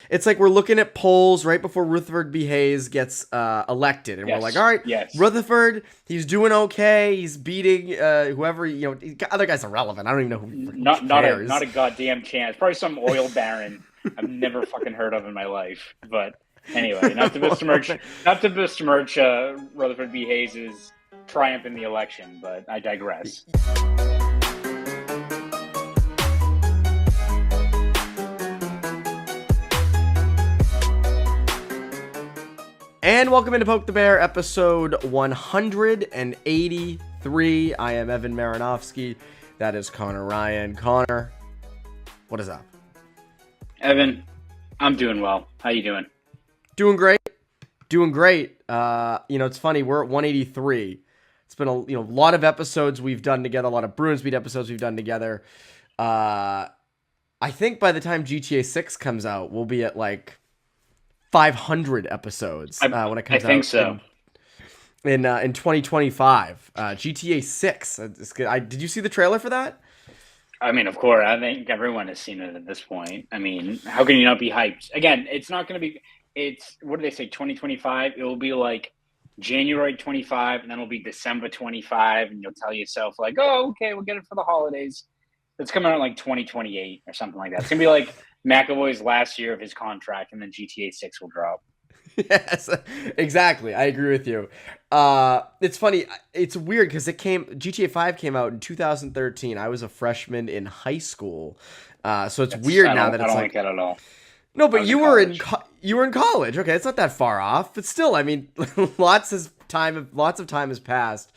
it's like we're looking at polls right before Rutherford B. Hayes gets elected, and we're like, all right, Rutherford, he's doing okay. He's beating whoever, other guy's irrelevant. I don't even know who cares. Not a goddamn chance. Probably some oil baron I've never fucking heard of in my life. But anyway, not to besmirch Rutherford B. Hayes' triumph in the election, but I digress. And welcome into Poke the Bear, episode 183. I am Evan Marinofsky. That is Conor Ryan. Conor, what is up? Evan, I'm doing well. How you doing? Doing great. It's funny. We're at 183. It's been a lot of episodes we've done together. A lot of Bruins Beat episodes we've done together. I think by the time GTA 6 comes out, we'll be at like 500 episodes when it comes out. I think so. In 2025, GTA 6. Did you see the trailer for that? I mean, of course. I think everyone has seen it at this point. I mean, how can you not be hyped? Again, it's not going to be. It's what do they say? 2025. It will be like January 25, and then it'll be December 25, and you'll tell yourself like, "Oh, okay, we'll get it for the holidays." It's coming out like 2028 or something like that. It's gonna be like McAvoy's last year of his contract, and then GTA 6 will drop. Yes, exactly. I agree with you. It's funny. It's weird because GTA 5 came out in 2013. I was a freshman in high school, so it's weird now that it's like. I don't like that at all. No, but you were in college. Okay, it's not that far off, but still, I mean, lots of time has passed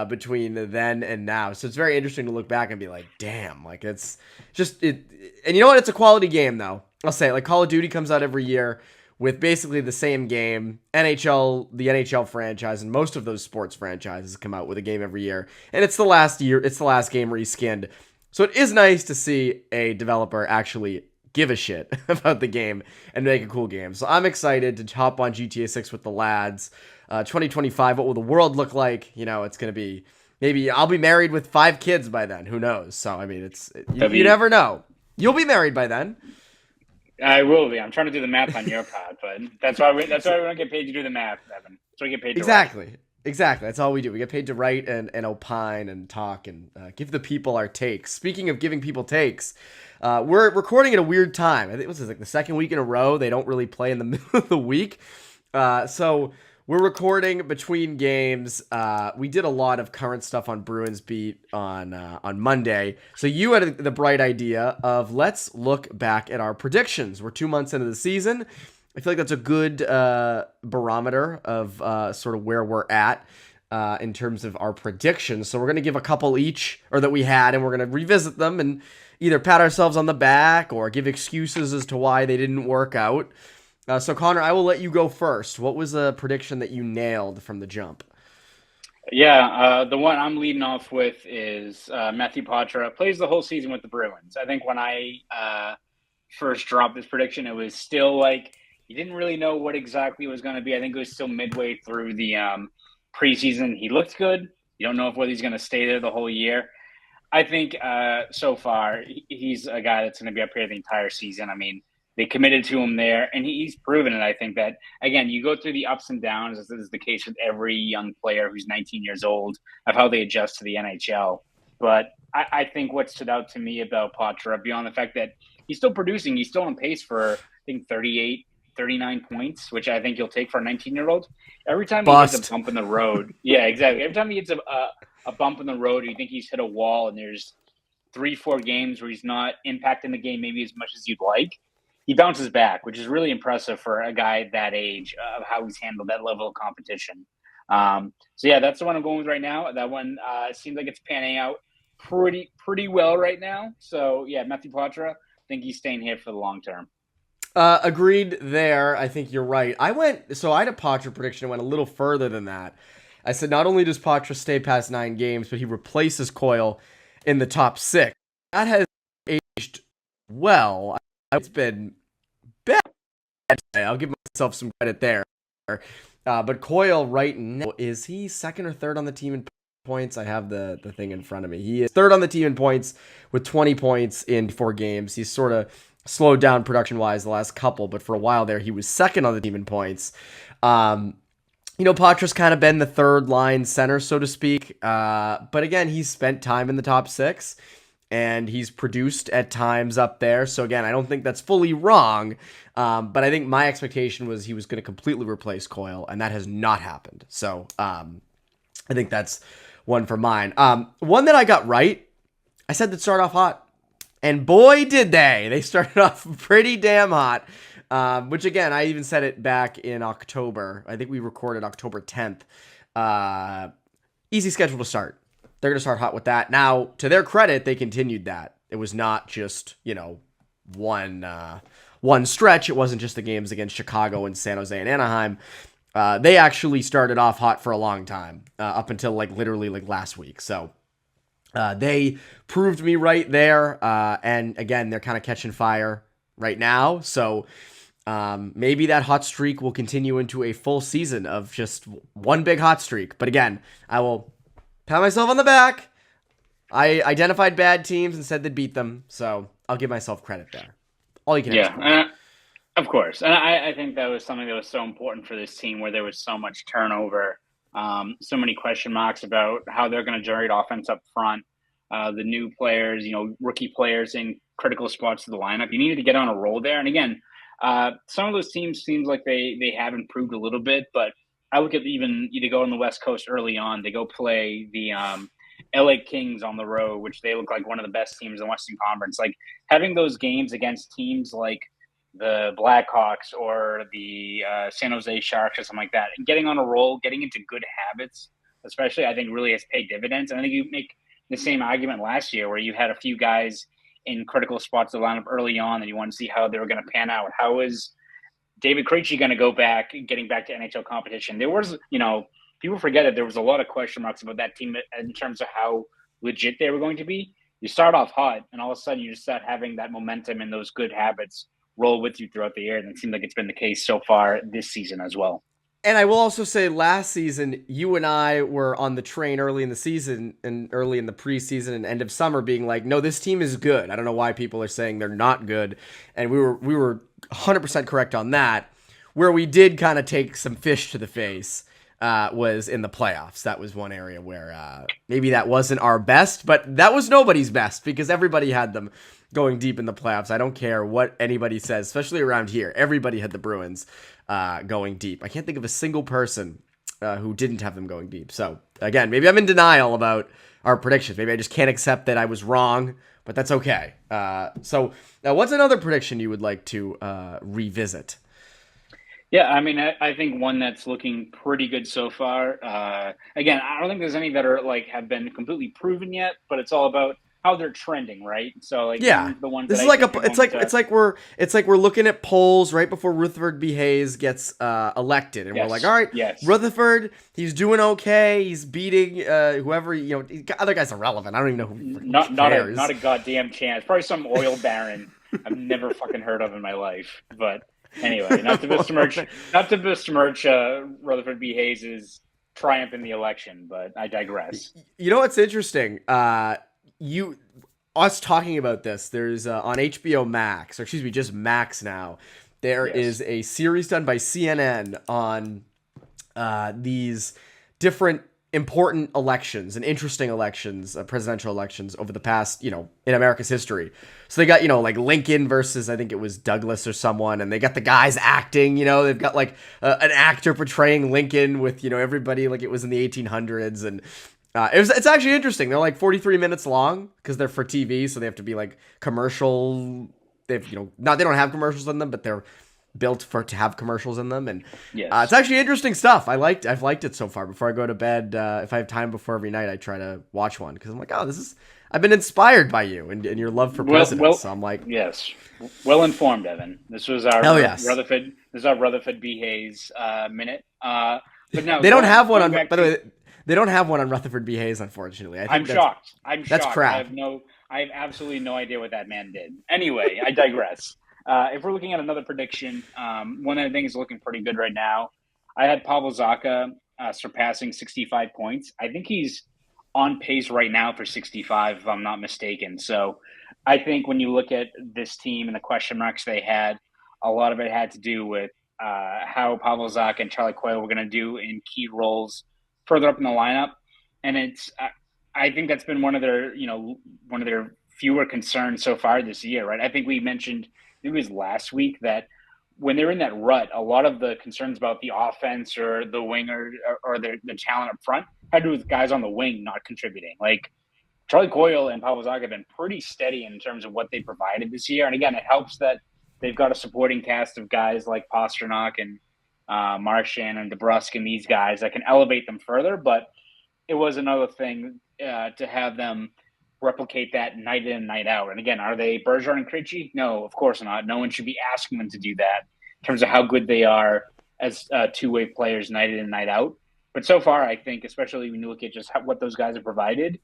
between then and now. So it's very interesting to look back and be like, damn, like it's just it. And you know what? It's a quality game though. I'll say it. Like Call of Duty comes out every year with basically the same game. The NHL franchise, and most of those sports franchises come out with a game every year. And it's the last game reskinned. So it is nice to see a developer actually give a shit about the game and make a cool game. So I'm excited to hop on GTA 6 with the lads. 2025, what will the world look like? It's going to be, maybe I'll be married with 5 kids by then. Who knows? So, I mean, you never know. You'll be married by then. I will be. I'm trying to do the math on your part, but that's why we don't get paid to do the math, Evan. That's why we get paid to write. Exactly. That's all we do. We get paid to write and opine and talk and give the people our takes. Speaking of giving people takes, we're recording at a weird time. I think this is like the second week in a row. They don't really play in the middle of the week. So we're recording between games. We did a lot of current stuff on Bruins Beat on Monday. So you had the bright idea of let's look back at our predictions. We're 2 months into the season. I feel like that's a good barometer of sort of where we're at in terms of our predictions. So we're going to give a couple each, or that we had, and we're going to revisit them and either pat ourselves on the back or give excuses as to why they didn't work out. So Conor, I will let you go first. What was a prediction that you nailed from the jump? Yeah, the one I'm leading off with is Matthew Poitras plays the whole season with the Bruins. I think when I first dropped this prediction, it was still like you didn't really know what exactly it was going to be. I think it was still midway through the preseason. He looked good. You don't know whether he's going to stay there the whole year. I think so far he's a guy that's going to be up here the entire season. I mean, they committed to him there, and he's proven it. I think that, again, you go through the ups and downs, as is the case with every young player who's 19 years old, of how they adjust to the NHL. But I think what stood out to me about Poitras, beyond the fact that he's still producing, he's still on pace for, I think, 38, 39 points, which I think you'll take for a 19-year-old. Every time he hits a bump in the road, yeah, exactly. Every time he hits a bump in the road, you think he's hit a wall, and there's 3-4 games where he's not impacting the game maybe as much as you'd like. He bounces back, which is really impressive for a guy that age of how he's handled that level of competition. So yeah, that's the one I'm going with right now. That one seems like it's panning out pretty well right now. So yeah, Matthew Poitras, I think he's staying here for the long term. Agreed there. I think you're right. I had a Poitras prediction. I went a little further than that. I said not only does Poitras stay past 9 games, but he replaces Coyle in the top 6. That has aged well. It's been bad. I'll give myself some credit there. But Coyle right now, is he second or third on the team in points? I have the thing in front of me. He is third on the team in points with 20 points in 4 games. He's sort of slowed down production-wise the last couple, but for a while there, he was second on the team in points. Poitras kind of been the third line center, so to speak. But again, he's spent time in the top six, and he's produced at times up there. So again, I don't think that's fully wrong. But I think my expectation was he was going to completely replace Coyle, and that has not happened. So I think that's one for mine. One that I got right, I said they'd start off hot. And boy, did they. They started off pretty damn hot. Which, again, I even said it back in October. I think we recorded October 10th. Easy schedule to start. They're going to start hot with that. Now, to their credit, they continued that. It was not just, one stretch. It wasn't just the games against Chicago and San Jose and Anaheim. They actually started off hot for a long time, up until literally last week. So they proved me right there. And again, they're kind of catching fire right now. So maybe that hot streak will continue into a full season of just one big hot streak. But again, I will pat myself on the back. I identified bad teams and said they'd beat them. So I'll give myself credit there. All you can ask for. Of course. And I think that was something that was so important for this team, where there was so much turnover, so many question marks about how they're going to generate offense up front. The new players, rookie players in critical spots of the lineup. You needed to get on a roll there. And again, some of those teams seems like they have improved a little bit, but I look at even to go on the West Coast early on. They go play the LA Kings on the road, which they look like one of the best teams in the Western Conference. Like having those games against teams like the Blackhawks or the San Jose Sharks or something like that, and getting on a roll, getting into good habits, especially, I think really has paid dividends. And I think you make the same argument last year where you had a few guys in critical spots to line up early on and you want to see how they were going to pan out. How is David Krejci going to go back, getting back to NHL competition? There was, people forget that there was a lot of question marks about that team in terms of how legit they were going to be. You start off hot and all of a sudden you just start having that momentum and those good habits roll with you throughout the year. And it seems like it's been the case so far this season as well. And I will also say last season, you and I were on the train early in the season and early in the preseason and end of summer being like, no, this team is good. I don't know why people are saying they're not good. And we were 100% correct on that. Where we did kind of take some fish to the face was in the playoffs. That was one area where maybe that wasn't our best, but that was nobody's best because everybody had them going deep in the playoffs. I don't care what anybody says, especially around here. Everybody had the Bruins going deep. I can't think of a single person who didn't have them going deep. So again, maybe I'm in denial about our predictions. Maybe I just can't accept that I was wrong, but that's okay. So now what's another prediction you would like to revisit? Yeah, I mean, I think one that's looking pretty good so far. Again, I don't think there's any that are have been completely proven yet, but it's all about how they're trending, right? So Yeah, the ones this that is it's like we're looking at polls right before Rutherford B. Hayes gets elected, and we're like, all right, Rutherford, he's doing okay, he's beating whoever other guys are relevant. I don't even know who. Not a goddamn chance. Probably some oil baron I've never fucking heard of in my life. But anyway, not to besmirch Rutherford B. Hayes' triumph in the election, but I digress. You know what's interesting? Us talking about this, there's on HBO Max, or excuse me, just Max now, there is a series done by CNN on these different important elections and interesting elections, presidential elections over the past, in America's history. So they got, Lincoln versus, I think it was Douglas or someone, and they got the guys acting, they've got an actor portraying Lincoln with, everybody like it was in the 1800s. And it's actually interesting. They're 43 minutes long because they're for TV. So they have to be commercial. They've, they don't have commercials in them, but they're built to have commercials in them. And it's actually interesting stuff. I've liked it so far. Before I go to bed, if I have time before every night, I try to watch one because I'm like, oh, I've been inspired by you and your love for presidents. So I'm like, yes, well informed, Evan. This was our Rutherford. This is our Rutherford B. Hayes minute. But no, they don't have one on. By the way, they don't have one on Rutherford B. Hayes, unfortunately. I'm shocked. That's crap. I have absolutely no idea what that man did. Anyway, I digress. If we're looking at another prediction, one of the things looking pretty good right now. I had Pavel Zacha surpassing 65 points. I think he's on pace right now for 65, if I'm not mistaken. So I think when you look at this team and the question marks they had, a lot of it had to do with how Pavel Zacha and Charlie Coyle were going to do in key roles further up in the lineup. And I think that's been one of their fewer concerns so far this year, right? I think we mentioned, it was last week, that when they're in that rut, a lot of the concerns about the offense or the winger or the talent up front had to do with guys on the wing not contributing. Like Charlie Coyle and Pavel Zacha have been pretty steady in terms of what they provided this year. And again, it helps that they've got a supporting cast of guys like Pastrnak and Marchand and DeBrusk and these guys that can elevate them further. But it was another thing to have them replicate that night in and night out. And again, are they Bergeron and Krejci? No, of course not. No one should be asking them to do that in terms of how good they are as two-way players night in and night out. But so far, I think, especially when you look at just what those guys have provided,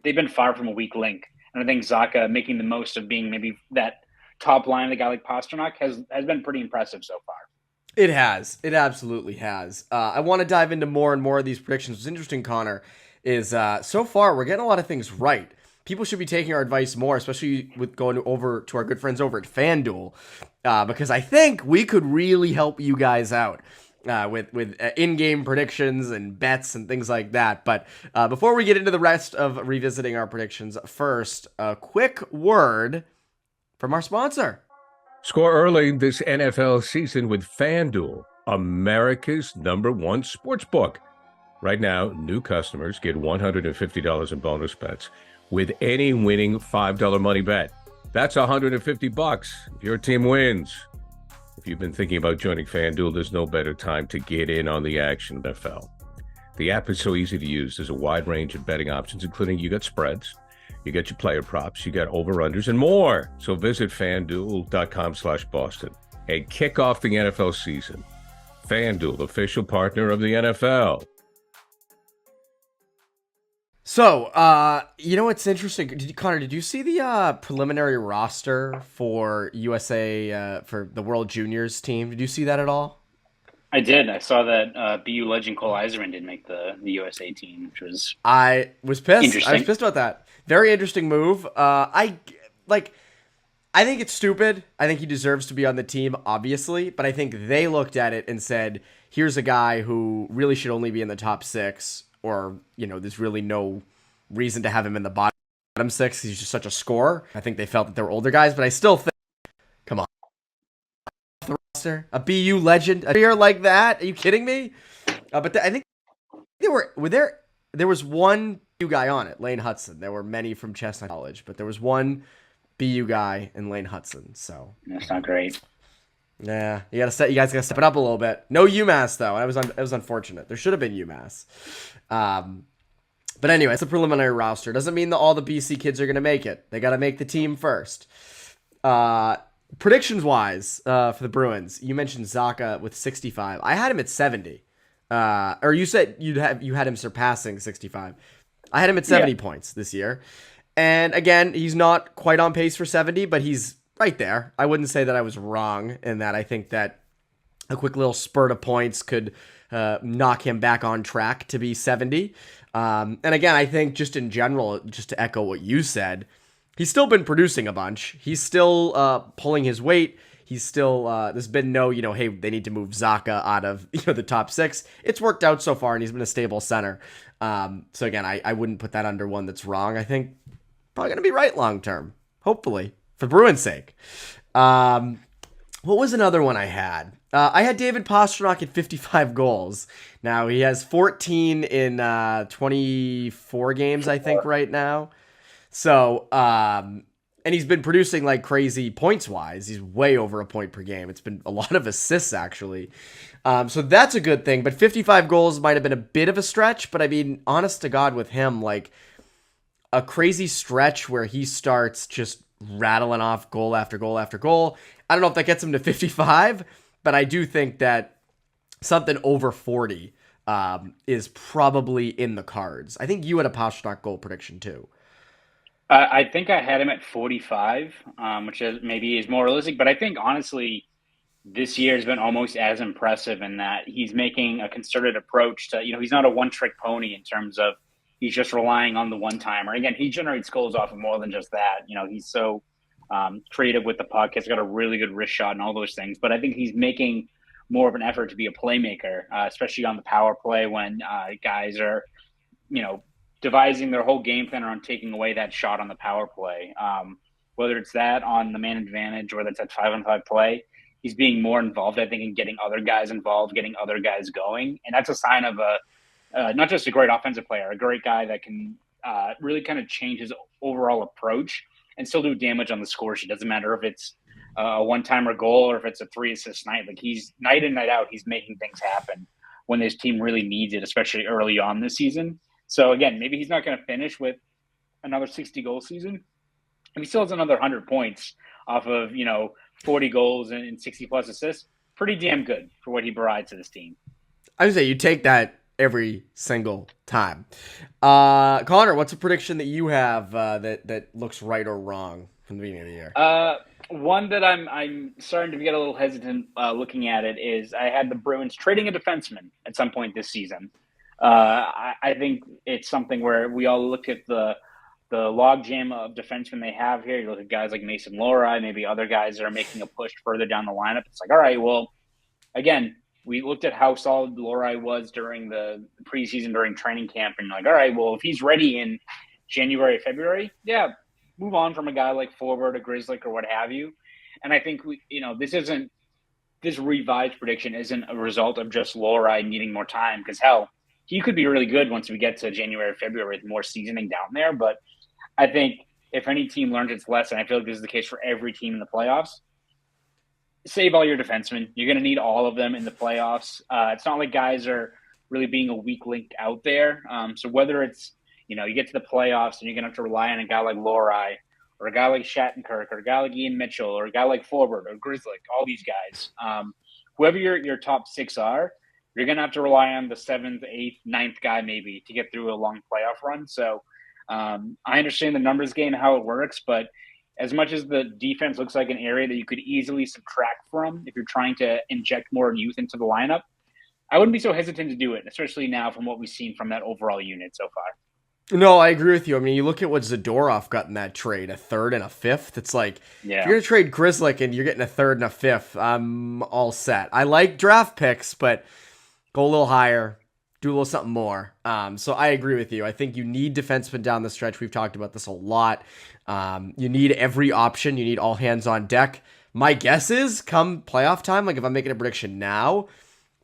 they've been far from a weak link. And I think Zacha making the most of being maybe that top line of the guy like Pastrnak has been pretty impressive so far. It has. It absolutely has. I want to dive into more and more of these predictions. What's interesting, Connor, is so far we're getting a lot of things right. People should be taking our advice more, especially with going over to our good friends over at FanDuel, because I think we could really help you guys out with in-game predictions and bets and things like that. But before we get into the rest of revisiting our predictions, first, a quick word from our sponsor. Score early this NFL season with FanDuel, America's #1 sportsbook. Right now, new customers get $150 in bonus bets with any winning $5 money bet. That's $150 if your team wins. If you've been thinking about joining FanDuel, there's no better time to get in on the action, NFL. The app is so easy to use. There's a wide range of betting options, including you got spreads, you got your player props, you got over-unders, and more. So visit FanDuel.com/Boston and kick off the NFL season. FanDuel, official partner of the NFL. So, you know what's interesting? Connor, did you see the preliminary roster for USA for the World Juniors team? Did you see that at all? I did. I saw that BU legend Cole Eiserman didn't make the USA team, which was I was pissed. Interesting. I was pissed about that. Very interesting move. I think it's stupid. I think he deserves to be on the team, obviously, but I think they looked at it and said, "Here's a guy who really should only be in the top 6." Or, there's really no reason to have him in the bottom 6. He's just such a scorer. I think they felt that they were older guys, but I still think, come on. The roster, a BU legend, a player like that? Are you kidding me? But I think there was one BU guy on it, Lane Hudson. There were many from Chestnut College, but there was one BU guy in Lane Hudson. So that's not great. Yeah, you guys gotta step it up a little bit. No UMass though. It was unfortunate. There should have been UMass. But anyway, it's a preliminary roster. Doesn't mean that all the BC kids are gonna make it. They gotta make the team first. Predictions wise, for the Bruins, you mentioned Zacha with 65. I had him at 70. Or you said you had him surpassing 65. I had him at 70 points this year. And again, he's not quite on pace for 70, but he's right there. I wouldn't say that I was wrong in that. I think that a quick little spurt of points could knock him back on track to be 70. And again, I think just in general, just to echo what you said, he's still been producing a bunch. He's still pulling his weight. He's still, there's been no, hey, they need to move Zacha out of the top 6. It's worked out so far, and he's been a stable center. So again, I wouldn't put that under one that's wrong. I think probably going to be right long term, hopefully, for Bruins' sake. What was another one I had? I had David Pastrnak at 55 goals. Now, he has 14 in 24 games, I think, right now. So, and he's been producing like crazy points-wise. He's way over a point per game. It's been a lot of assists, actually. So that's a good thing. But 55 goals might have been a bit of a stretch. But I mean, honest to God, with him, like a crazy stretch where he starts just rattling off goal after goal after goal. I don't know if that gets him to 55, but I do think that something over 40 is probably in the cards. I think you had a Pastrnak goal prediction too. I think I had him at 45, which maybe is more realistic. But I think, honestly, this year has been almost as impressive in that he's making a concerted approach to, he's not a one-trick pony in terms of he's just relying on the one-timer. Again, he generates goals off of more than just that. He's so creative with the puck. He's got a really good wrist shot and all those things. But I think he's making more of an effort to be a playmaker, especially on the power play when guys are, devising their whole game plan around taking away that shot on the power play. Whether it's that on the man advantage or that's at 5-on-5 play, he's being more involved, I think, in getting other guys involved, getting other guys going. And that's a sign of not just a great offensive player, a great guy that can really kind of change his overall approach and still do damage on the score sheet. Doesn't matter if it's a one-timer goal or if it's a 3-assist night. Like, he's night in, night out, he's making things happen when this team really needs it, especially early on this season. So again, maybe he's not going to finish with another 60-goal season. He still has another 100 points off of 40 goals and 60-plus assists. Pretty damn good for what he provides to this team. I would say you take that every single time. Connor, what's a prediction that you have that looks right or wrong from the beginning of the year? One that I'm starting to get a little hesitant looking at it is I had the Bruins trading a defenseman at some point this season. I think it's something where we all look at the logjam of defensemen they have here. You look at guys like Mason Lohrei, maybe other guys that are making a push further down the lineup. It's like, all right, well, again, we looked at how solid Lohrei was during the preseason, during training camp, and like, all right, well, if he's ready in January, February, yeah, move on from a guy like Forward or Grzelcyk or what have you. And I think this revised prediction isn't a result of just Lohrei needing more time, because hell, he could be really good once we get to January, February with more seasoning down there. But I think if any team learns its lesson, I feel like this is the case for every team in the playoffs, save all your defensemen. You're going to need all of them in the playoffs. It's not like guys are really being a weak link out there. So whether it's, you get to the playoffs and you're going to have to rely on a guy like Lohrei or a guy like Shattenkirk or a guy like Ian Mitchell or a guy like Forward or Grzelcyk, all these guys, whoever your top six are, you're going to have to rely on the 7th, 8th, 9th guy maybe to get through a long playoff run. So I understand the numbers game, how it works, but as much as the defense looks like an area that you could easily subtract from if you're trying to inject more youth into the lineup, I wouldn't be so hesitant to do it, especially now from what we've seen from that overall unit so far. No, I agree with you. I mean, you look at what Zadorov got in that trade, a 3rd and a 5th. It's like, if you're going to trade Grzelcyk and you're getting a 3rd and a 5th, I'm all set. I like draft picks, but go a little higher, do a little something more. So I agree with you. I think you need defensemen down the stretch. We've talked about this a lot. You need every option. You need all hands on deck. My guess is come playoff time, like if I'm making a prediction now,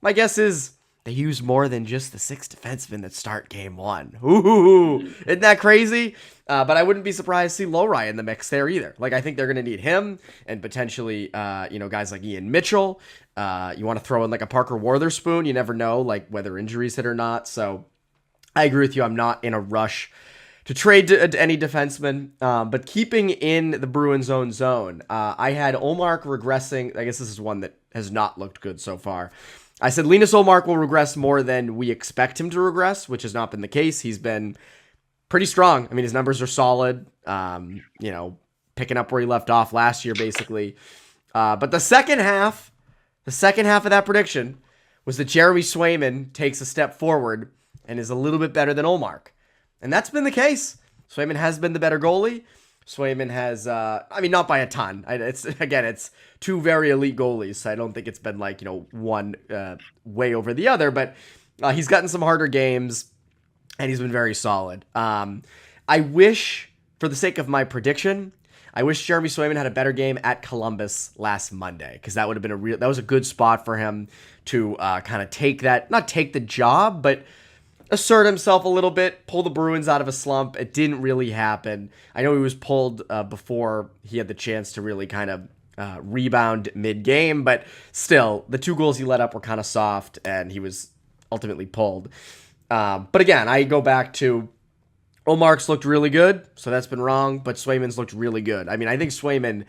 my guess is they use more than just the 6 defensemen that start game 1. Ooh, isn't that crazy? But I wouldn't be surprised to see Lohrei in the mix there either. Like, I think they're going to need him and potentially, guys like Ian Mitchell. You want to throw in like a Parker Wotherspoon. You never know, like whether injuries hit or not. So I agree with you. I'm not in a rush to trade to any defenseman. But keeping in the Bruins' own zone, I had Ullmark regressing. I guess this is one that has not looked good so far. I said Linus Ullmark will regress more than we expect him to regress, which has not been the case. He's been pretty strong. I mean, his numbers are solid, picking up where he left off last year, basically. But the second half of that prediction was that Jeremy Swayman takes a step forward and is a little bit better than Ullmark. And that's been the case. Swayman has been the better goalie. Swayman has, not by a ton. It's 2 very elite goalies, so I don't think it's been like, one way over the other, but he's gotten some harder games, and he's been very solid. I wish, for the sake of my prediction, I wish Jeremy Swayman had a better game at Columbus last Monday, because that would have been that was a good spot for him to kind of not take the job, but assert himself a little bit, pull the Bruins out of a slump. It didn't really happen. I know he was pulled before he had the chance to really kind of rebound mid-game, but still, the 2 goals he let up were kind of soft, and he was ultimately pulled. But again, I go back to Ullmark's looked really good, so that's been wrong, but Swayman's looked really good. I mean, I think Swayman,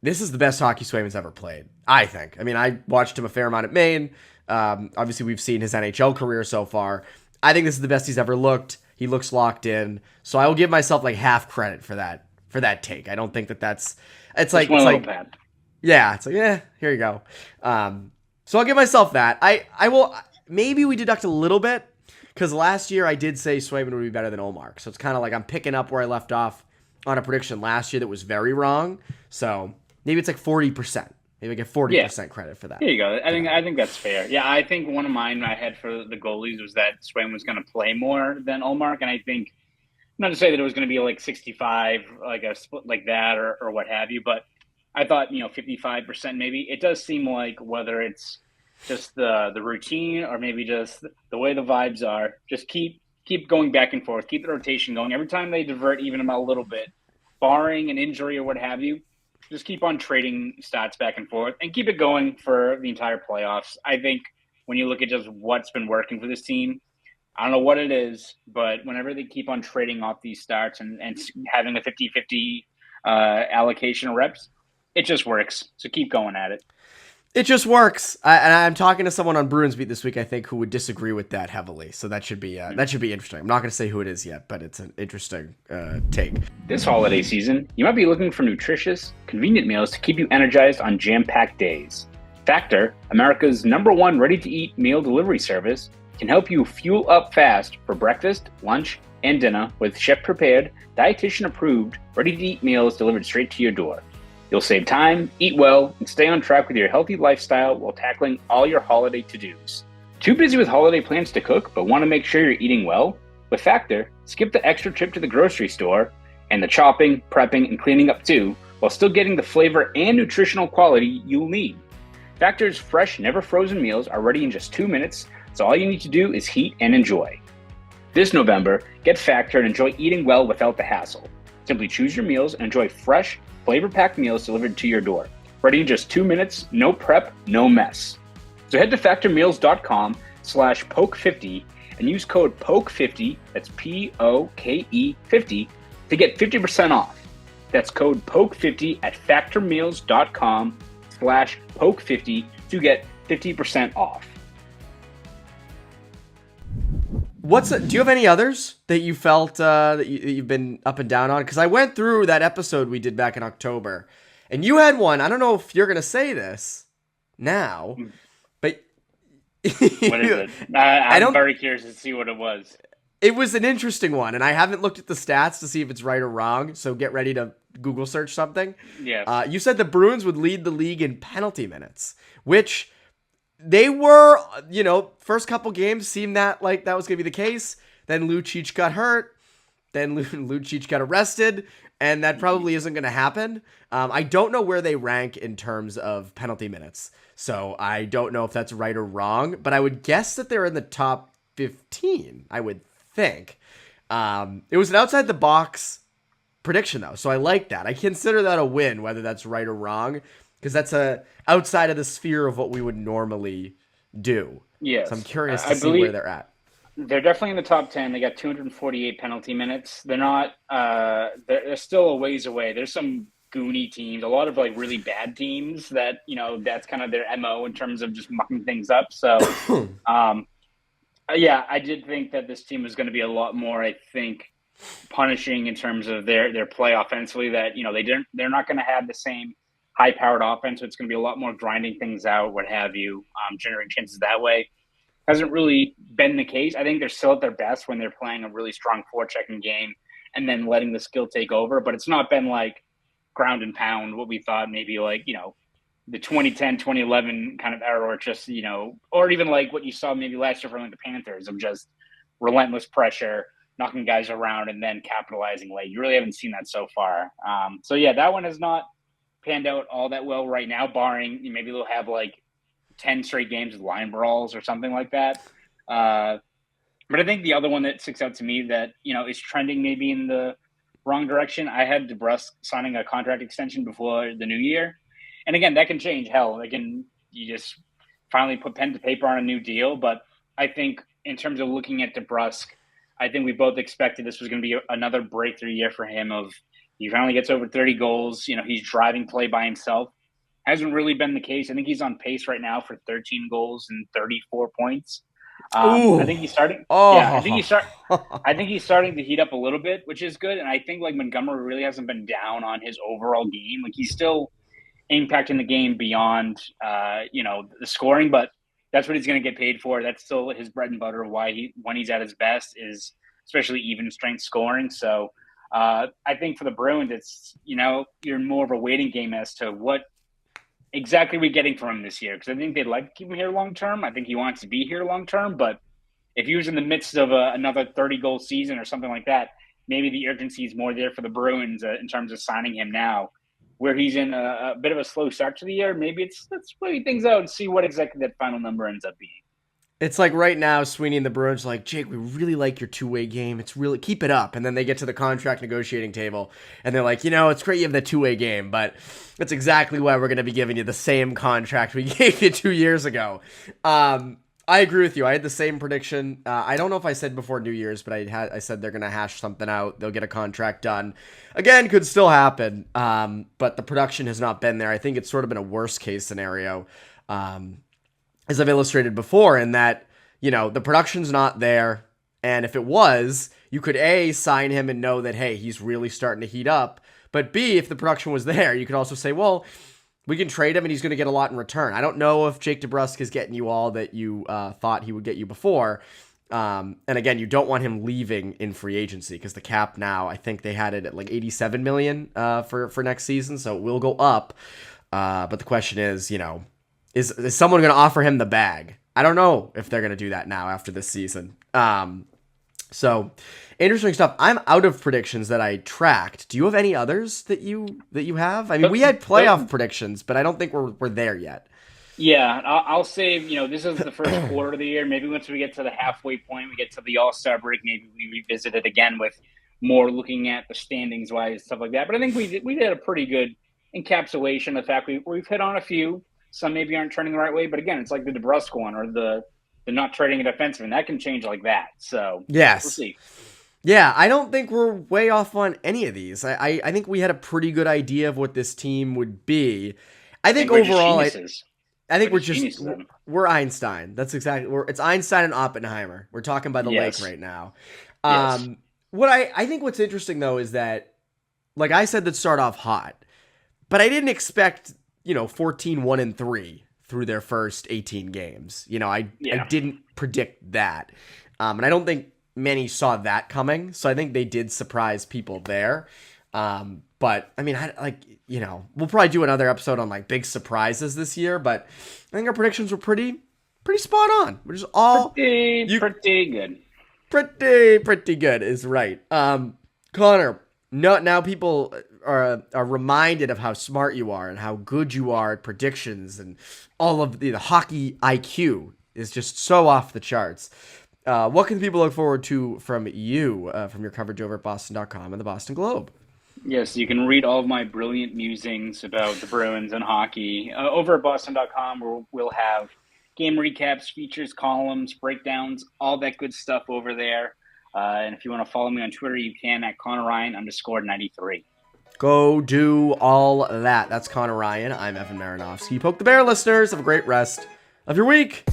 this is the best hockey Swayman's ever played, I think. I mean, I watched him a fair amount at Maine. Obviously, we've seen his NHL career so far. I think this is the best he's ever looked. He looks locked in. So I will give myself like half credit for that take. I don't think that's it's like bad. Yeah, it's like, here you go. So I'll give myself that. I will maybe we deduct a little bit because last year I did say Swayman would be better than Ullmark. So it's kind of like I'm picking up where I left off on a prediction last year that was very wrong. So maybe it's like 40%. Maybe I get 40% credit for that. There you go. I think that's fair. Yeah, I think one of mine I had for the goalies was that Swayman was going to play more than Ullmark, and I think not to say that it was going to be like 65, like a split like that, or what have you, but I thought 55% maybe. It does seem like whether it's just the routine or maybe just the way the vibes are, just keep going back and forth, keep the rotation going. Every time they divert even a little bit, barring an injury or what have you, just keep on trading stats back and forth and keep it going for the entire playoffs. I think when you look at just what's been working for this team, I don't know what it is, but whenever they keep on trading off these starts and having a 50-50 allocation of reps, it just works. So keep going at it. It just works. And I'm talking to someone on Bruins Beat this week, I think, who would disagree with that heavily. So that should be interesting. I'm not going to say who it is yet, but it's an interesting take. This holiday season, you might be looking for nutritious, convenient meals to keep you energized on jam-packed days. Factor, America's #1 ready-to-eat meal delivery service, can help you fuel up fast for breakfast, lunch, and dinner with chef-prepared, dietitian-approved, ready-to-eat meals delivered straight to your door. You'll save time, eat well, and stay on track with your healthy lifestyle while tackling all your holiday to-dos. Too busy with holiday plans to cook, but want to make sure you're eating well? With Factor, skip the extra trip to the grocery store and the chopping, prepping, and cleaning up too, while still getting the flavor and nutritional quality you'll need. Factor's fresh, never frozen meals are ready in just 2 minutes, so all you need to do is heat and enjoy. This November, get Factor and enjoy eating well without the hassle. Simply choose your meals and enjoy fresh, flavor-packed meals delivered to your door. Ready in just 2 minutes, no prep, no mess. So head to factormeals.com/poke50 and use code POKE50, that's POKE 50, to get 50% off. That's code POKE50 at factormeals.com/poke50 to get 50% off. Do you have any others that you felt that you've been up and down on? Because I went through that episode we did back in October, and you had one. I don't know if you're going to say this now, but what is it? I'm very curious to see what it was. It was an interesting one, and I haven't looked at the stats to see if it's right or wrong, so get ready to Google search something. Yeah. You said the Bruins would lead the league in penalty minutes, which they were, first couple games seemed that like that was going to be the case. Then Lucic got hurt. Then Lucic got arrested, and that probably isn't going to happen. I don't know where they rank in terms of penalty minutes, so I don't know if that's right or wrong, but I would guess that they're in the top 15, I would think. It was an outside the box prediction though, so I like that. I consider that a win, whether that's right or wrong, because that's outside of the sphere of what we would normally do. Yes. So I'm curious to see where they're at. They're definitely in the top 10. They got 248 penalty minutes. They're not. They're still a ways away. There's some goony teams, a lot of like really bad teams that that's kind of their MO in terms of just mucking things up. So, yeah, I did think that this team was going to be a lot more, I think, punishing in terms of their play offensively. That they're not going to have the same high-powered offense, so it's going to be a lot more grinding things out, what have you, generating chances that way. Hasn't really been the case. I think they're still at their best when they're playing a really strong forechecking game and then letting the skill take over, but it's not been like ground and pound, what we thought maybe like, the 2010, 2011 kind of era, or just, or even like what you saw maybe last year from like the Panthers of just relentless pressure, knocking guys around and then capitalizing late. You really haven't seen that so far. So yeah, that one has not panned out all that well right now, barring maybe they'll have like 10 straight games with line brawls or something like that. But I think the other one that sticks out to me that, is trending maybe in the wrong direction, I had DeBrusk signing a contract extension before the new year. And again, that can change. Hell, you just finally put pen to paper on a new deal. But I think in terms of looking at DeBrusk, I think we both expected this was going to be another breakthrough year for him of he finally gets over 30 goals. He's driving play by himself. Hasn't really been the case. I think he's on pace right now for 13 goals and 34 points. I think he's starting. Yeah, I think he's starting to heat up a little bit, which is good. And I think like Montgomery really hasn't been down on his overall game. Like he's still impacting the game beyond, the scoring. But that's what he's going to get paid for. That's still his bread and butter. When he's at his best is especially even strength scoring. So I think for the Bruins, it's, you're more of a waiting game as to what exactly we're getting from him this year. Because I think they'd like to keep him here long term. I think he wants to be here long term. But if he was in the midst of another 30-goal season or something like that, maybe the urgency is more there for the Bruins in terms of signing him now. Where he's in a bit of a slow start to the year, maybe let's weigh things out and see what exactly that final number ends up being. It's like right now, Sweeney and the Bruins are like, Jake, we really like your two-way game. It's really, keep it up. And then they get to the contract negotiating table, and they're like, it's great you have the two-way game, but that's exactly why we're going to be giving you the same contract we gave you 2 years ago. I agree with you. I had the same prediction. I don't know if I said before New Year's, but I said they're going to hash something out. They'll get a contract done. Again, could still happen, but the production has not been there. I think it's sort of been a worst-case scenario, as I've illustrated before, in that, the production's not there, and if it was, you could A, sign him and know that, hey, he's really starting to heat up, but B, if the production was there, you could also say, well, we can trade him and he's going to get a lot in return. I don't know if Jake DeBrusk is getting you all that you thought he would get you before. And again, you don't want him leaving in free agency because the cap now, I think they had it at like $87 million for next season. So it will go up. But the question is, is someone going to offer him the bag? I don't know if they're going to do that now after this season. So interesting stuff. I'm out of predictions that I tracked. Do you have any others that you have? I mean, we had playoff predictions, but I don't think we're there yet. Yeah, I'll say, this is the first quarter of the year. Maybe once we get to the halfway point, we get to the All-Star break, maybe we revisit it again with more looking at the standings-wise, stuff like that. But I think we did a pretty good encapsulation of the fact we've hit on a few. Some maybe aren't turning the right way, but again, it's like the DeBrusk one or the not trading a defenseman, and that can change like that. So yes, we'll see. Yeah, I don't think we're way off on any of these. I think we had a pretty good idea of what this team would be. I think overall, I think we're Einstein. That's exactly it's Einstein and Oppenheimer. We're talking by the lake right now. Yes. I think what's interesting though is that, like I said, that start off hot, but I didn't expect 14-1-3 through their first 18 games. I didn't predict that, and I don't think many saw that coming. So I think they did surprise people there. But I mean, we'll probably do another episode on like big surprises this year, but I think our predictions were pretty spot on. We're just all pretty good. Pretty good is right. Connor, now people are reminded of how smart you are and how good you are at predictions, and all of the hockey IQ is just so off the charts. What can people look forward to from you, from your coverage over at Boston.com and the Boston Globe? Yes, you can read all of my brilliant musings about the Bruins and hockey over at Boston.com, where we'll have game recaps, features, columns, breakdowns, all that good stuff over there. And if you want to follow me on Twitter, you can at Conor Ryan _93. Go do all that. That's Conor Ryan. I'm Evan Marinofsky. Poke the Bear listeners. Have a great rest of your week.